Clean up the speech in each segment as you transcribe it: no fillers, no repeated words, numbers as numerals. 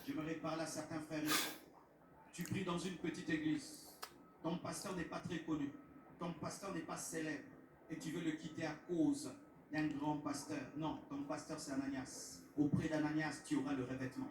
J'aimerais parler à certains frères et sœurs. Tu pries dans une petite église. Ton pasteur n'est pas très connu. Ton pasteur n'est pas célèbre. Et tu veux le quitter à cause d'un grand pasteur. Non, ton pasteur c'est Ananias. Auprès d'Ananias, tu auras le revêtement.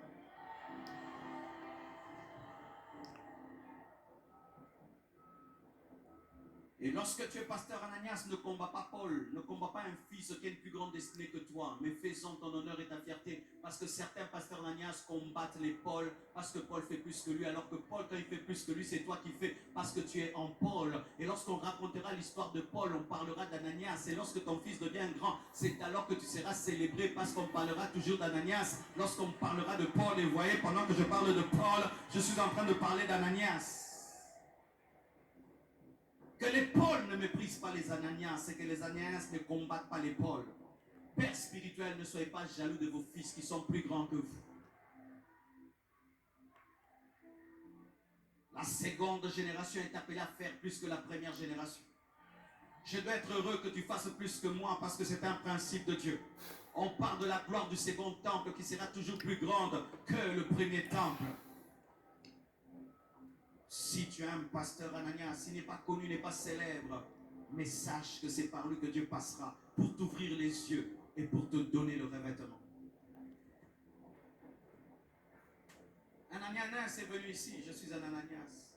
Et lorsque tu es pasteur, Ananias, ne combat pas Paul, ne combat pas un fils qui a une plus grande destinée que toi, mais fais-en ton honneur et ta fierté, parce que certains pasteurs Ananias combattent les Paul, parce que Paul fait plus que lui, alors que Paul, quand il fait plus que lui, c'est toi qui fais, parce que tu es en Paul. Et lorsqu'on racontera l'histoire de Paul, on parlera d'Ananias, et lorsque ton fils devient grand, c'est alors que tu seras célébré, parce qu'on parlera toujours d'Ananias, lorsqu'on parlera de Paul. Et vous voyez, pendant que je parle de Paul, je suis en train de parler d'Ananias. Que les Pauls ne méprisent pas les Ananias et que les Ananias ne combattent pas les Pauls. Père spirituel, ne soyez pas jaloux de vos fils qui sont plus grands que vous. La seconde génération est appelée à faire plus que la première génération. Je dois être heureux que tu fasses plus que moi parce que c'est un principe de Dieu. On parle de la gloire du second temple qui sera toujours plus grande que le premier temple. Si tu as un pasteur Ananias, il n'est pas connu, n'est pas célèbre, mais sache que c'est par lui que Dieu passera pour t'ouvrir les yeux et pour te donner le revêtement. Un Ananias est venu ici, je suis un Ananias.